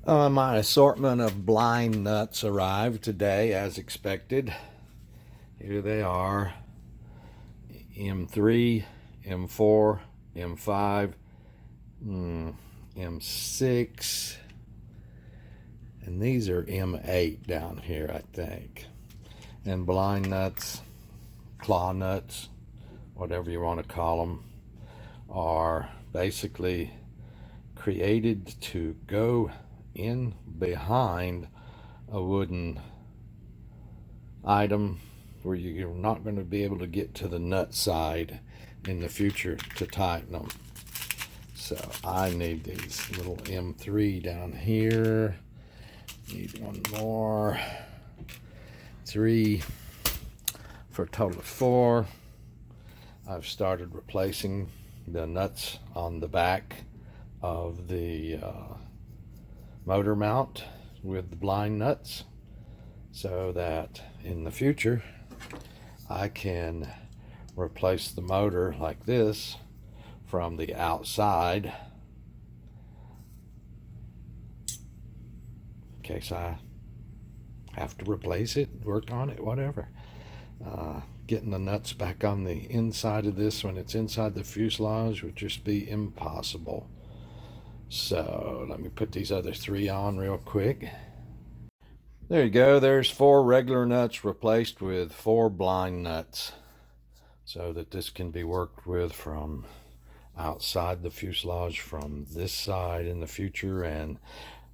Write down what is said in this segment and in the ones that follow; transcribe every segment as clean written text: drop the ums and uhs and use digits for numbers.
My assortment of blind nuts arrived today as expected. Here they are. M3, M4, M5, M6, and these are M8 down here, I think. And blind nuts, claw nuts, whatever you want to call them, are basically created to go in behind a wooden item where you're not going to be able to get to the nut side in the future to tighten them. So I need these little M3 down here. Need one more. 3 for a total of 4. I've started replacing the nuts on the back of the motor mount with the blind nuts, so that in the future I can replace the motor like this from the outside in case I have to replace it, work on it, whatever. Getting the nuts back on the inside of this when it's inside the fuselage would just be impossible. So let me put these other 3 on real quick. There you go. There's 4 regular nuts replaced with 4 blind nuts, so that this can be worked with from outside the fuselage from this side in the future, and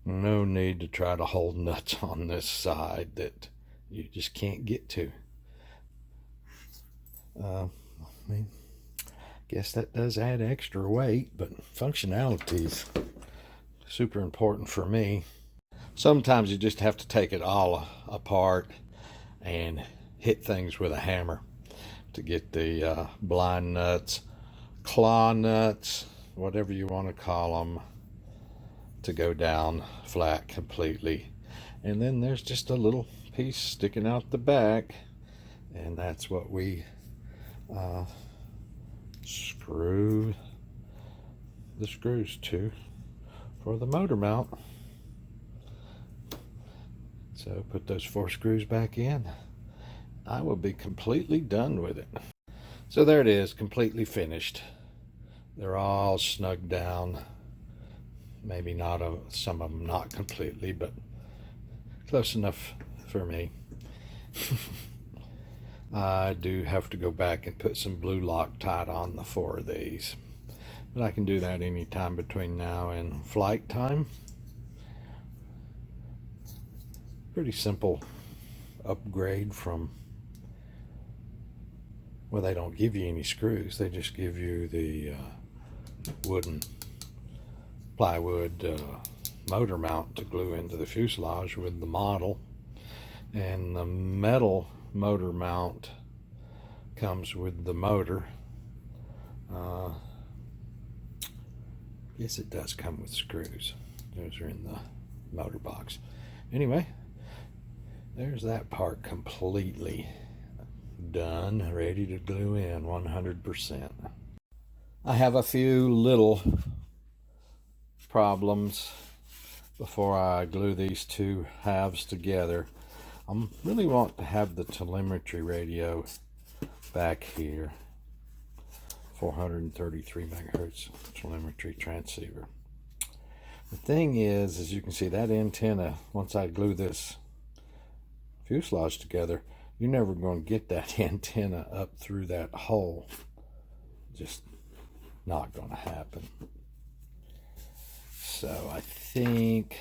no need to try to hold nuts on this side that you just can't get to. I mean, guess that does add extra weight, but functionality is super important for me. Sometimes you just have to take it all apart and hit things with a hammer to get the blind nuts, claw nuts, whatever you want to call them, to go down flat completely. And then there's just a little piece sticking out the back, and that's what we screw the screws to for the motor mount. So put those 4 screws back in. I will be completely done with it. So there it is, completely finished. They're all snugged down. Maybe not, some of them not completely, but close enough for me. I do have to go back and put some blue Loctite on the 4 of these, but I can do that anytime between now and flight time. Pretty simple upgrade from, well, they don't give you any screws, they just give you the plywood motor mount to glue into the fuselage with the model, and the metal motor mount comes with the motor. Yes, it does come with screws. Those are in the motor box. Anyway, there's that part completely done, ready to glue in 100%. I have a few little problems before I glue these 2 halves together. I really want to have the telemetry radio back here, 433 megahertz telemetry transceiver. The thing is, as you can see, that antenna, once I glue this fuselage together, you're never going to get that antenna up through that hole. Just not going to happen. So I think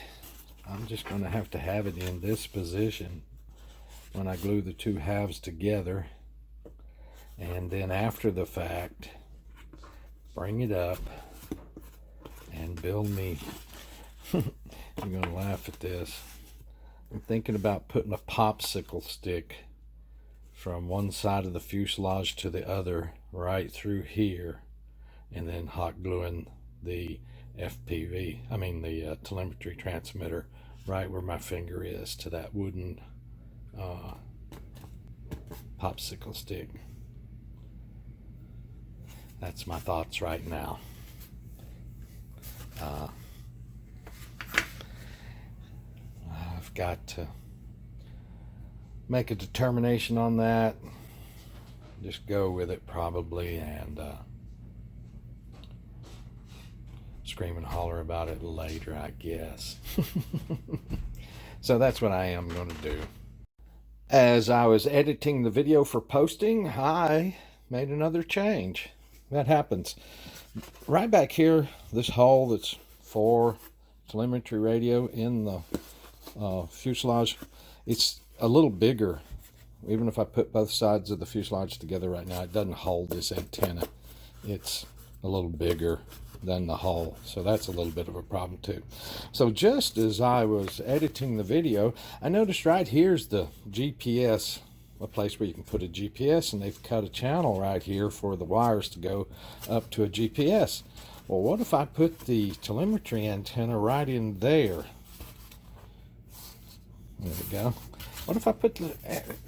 I'm just going to have it in this position when I glue the 2 halves together, and then after the fact bring it up and build me you're going to laugh at this. I'm thinking about putting a popsicle stick from one side of the fuselage to the other right through here, and then hot gluing the the telemetry transmitter right where my finger is to that wooden popsicle stick. That's my thoughts right now. got to make a determination on that. Just go with it probably, and scream and holler about it later, I guess. So that's what I am going to do. As I was editing the video for posting, I made another change. That happens. Right back here, this hole that's for telemetry radio in the fuselage, it's a little bigger. Even if I put both sides of the fuselage together right now, it doesn't hold this antenna. It's a little bigger than the hole, so that's a little bit of a problem too. So just as I was editing the video, I noticed right here's the GPS, a place where you can put a GPS, and they've cut a channel right here for the wires to go up to a GPS. Well, what if I put the telemetry antenna right in there? There we go. What if I put the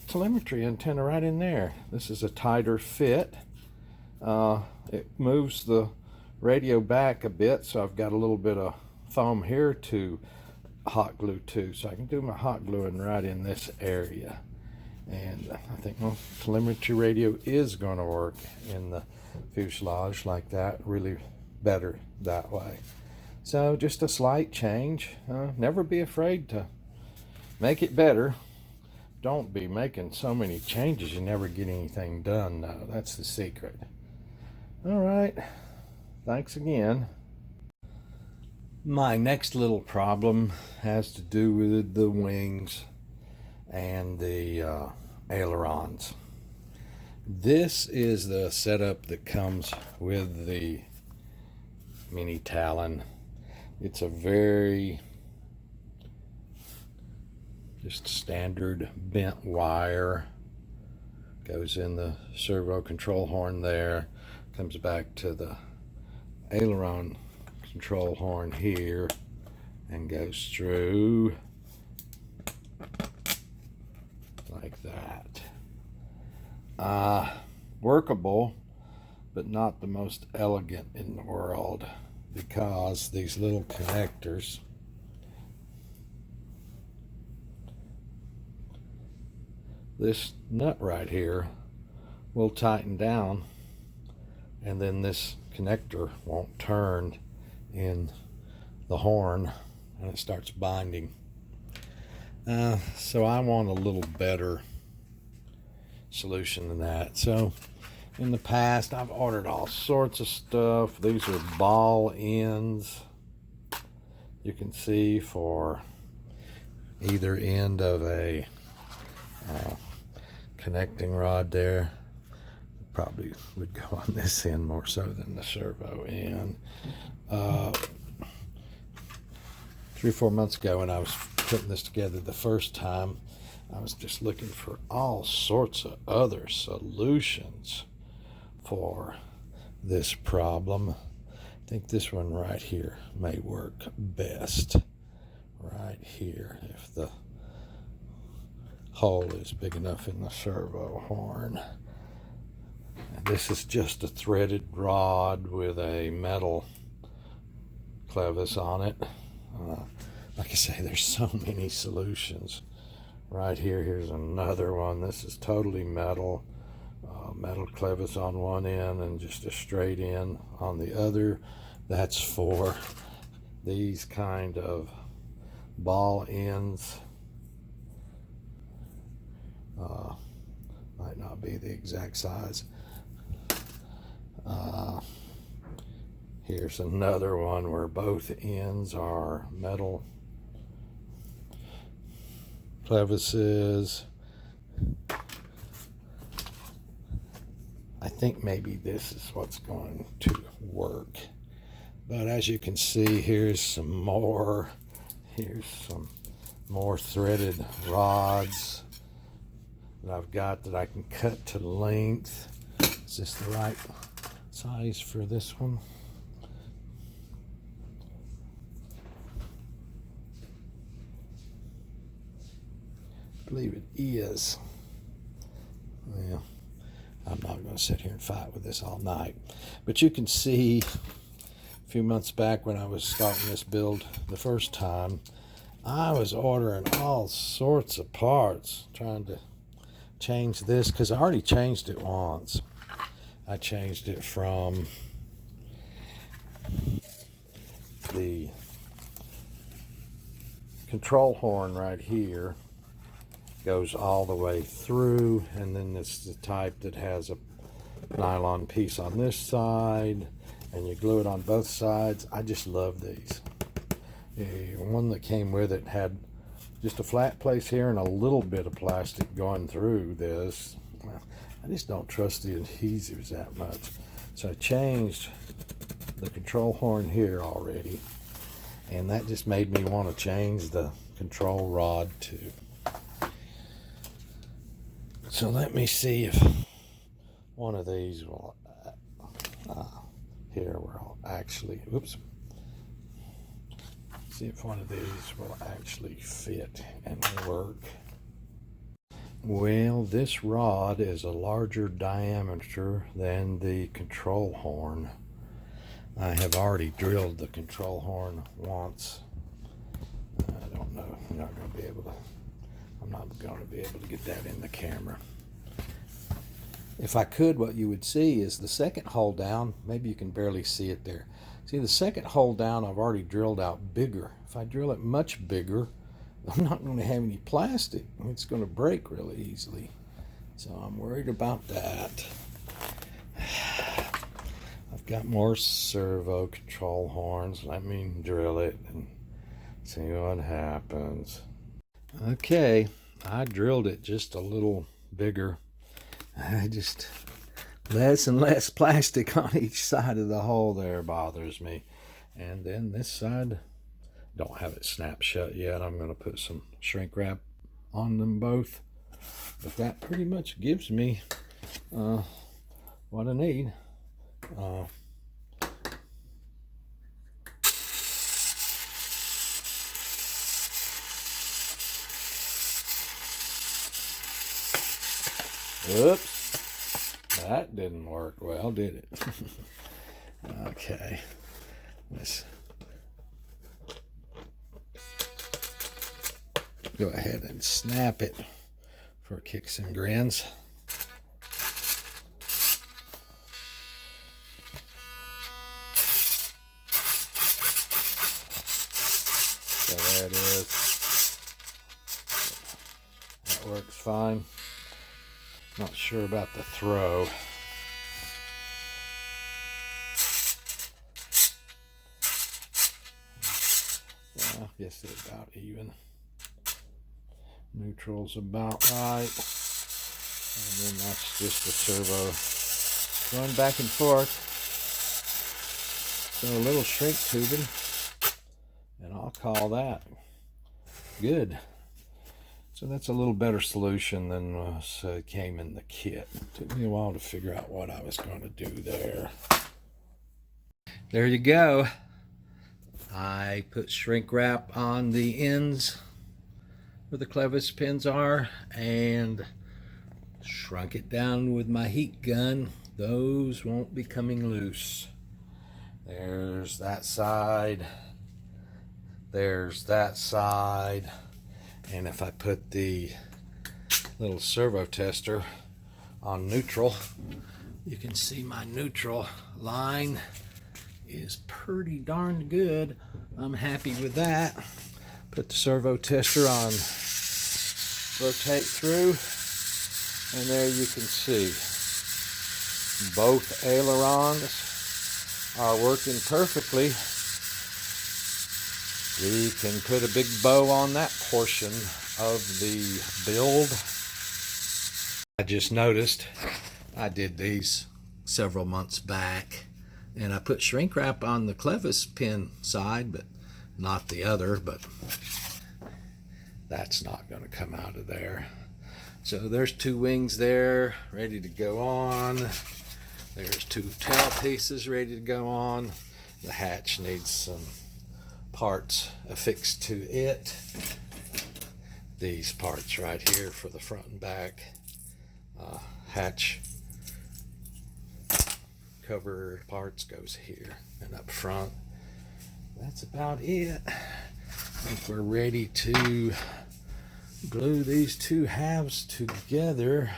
telemetry antenna right in there? This is a tighter fit. It moves the radio back a bit, so I've got a little bit of foam here to hot glue to, so I can do my hot gluing right in this area. And I think, well, telemetry radio is going to work in the fuselage like that, really better that way. So just a slight change. Never be afraid to make it better. Don't be making so many changes you never get anything done. No, that's the secret. All right, thanks again. My next little problem has to do with the wings and the ailerons. This is the setup that comes with the mini Talon. It's a very just standard bent wire, goes in the servo control horn there, comes back to the aileron control horn here, and goes through like that. Workable, but not the most elegant in the world, because these little connectors, this nut right here will tighten down, and then this connector won't turn in the horn, and it starts binding. So I want a little better solution than that. So in the past, I've ordered all sorts of stuff. These are ball ends, you can see, for either end of a connecting rod there. Probably would go on this end more so than the servo end. 3 or 4 months ago, when I was putting this together the first time, I was just looking for all sorts of other solutions for this problem. I think this one right here may work best. Right here, if the hole is big enough in the servo horn. And this is just a threaded rod with a metal clevis on it. Like I say, there's so many solutions. Right here, here's another one. This is totally metal. Metal clevis on one end and just a straight end on the other. That's for these kind of ball ends. Might not be the exact size. Here's another one where both ends are metal clevises. I think maybe this is what's going to work. But as you can see, here's some more. Here's some more threaded rods that I've got that I can cut to length. Is this the right size for this one? I believe it is. Well, I'm not going to sit here and fight with this all night. But you can see a few months back when I was starting this build the first time, I was ordering all sorts of parts, trying to change this, because I already changed it once. I changed it from the control horn right here, goes all the way through, and then it's the type that has a nylon piece on this side, and you glue it on both sides. I just love these. The one that came with it had just a flat place here and a little bit of plastic going through this. I just don't trust the adhesives that much. So I changed the control horn here already, and that just made me want to change the control rod too. So let me see if one of these will, here we'll actually, oops. See if one of these will actually fit and work. Well, this rod is a larger diameter than the control horn. I have already drilled the control horn once. I don't know, I'm not going to be able to get that in the camera. If I could, what you would see is the second hole down, maybe you can barely see it there. See, the second hole down I've already drilled out bigger. If I drill it much bigger, I'm not going to have any plastic. It's going to break really easily. So I'm worried about that. I've got more servo control horns. Let me drill it and see what happens. Okay, I drilled it just a little bigger. I just, less and less plastic on each side of the hole there bothers me. And then this side, don't have it snapped shut yet. I'm going to put some shrink wrap on them both. But that pretty much gives me what I need. Oops, that didn't work well, did it? Okay, let's go ahead and snap it for kicks and grins. So there it is. That works fine. Not sure about the throw. I guess they're about even. Neutral's about right. And then that's just the servo going back and forth. So a little shrink tubing, and I'll call that good. So that's a little better solution than came in the kit. It took me a while to figure out what I was going to do there. There you go. I put shrink wrap on the ends where the clevis pins are and shrunk it down with my heat gun. Those won't be coming loose. There's that side. There's that side. And if I put the little servo tester on neutral, you can see my neutral line is pretty darn good. I'm happy with that. Put the servo tester on, rotate through, and there you can see both ailerons are working perfectly. We can put a big bow on that portion of the build. I just noticed I did these several months back, and I put shrink wrap on the clevis pin side, but not the other, but that's not going to come out of there. So there's two wings there ready to go on. There's two tail pieces ready to go on. The hatch needs some parts affixed to it. These parts right here for the front and back. Hatch cover parts goes here and up front. That's about it. think we're ready to glue these two halves together.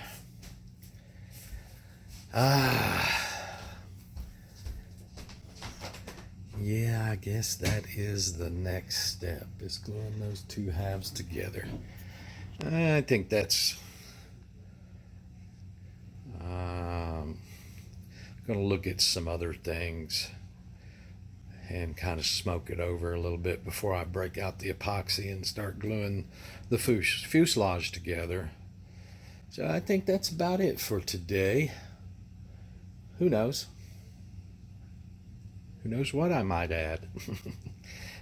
Yeah, I guess that is the next step, is gluing those two halves together. I think that's going to look at some other things and kind of smoke it over a little bit before I break out the epoxy and start gluing the fuselage together. So I think that's about it for today. Who knows? Who knows what I might add?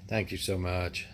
Thank you so much.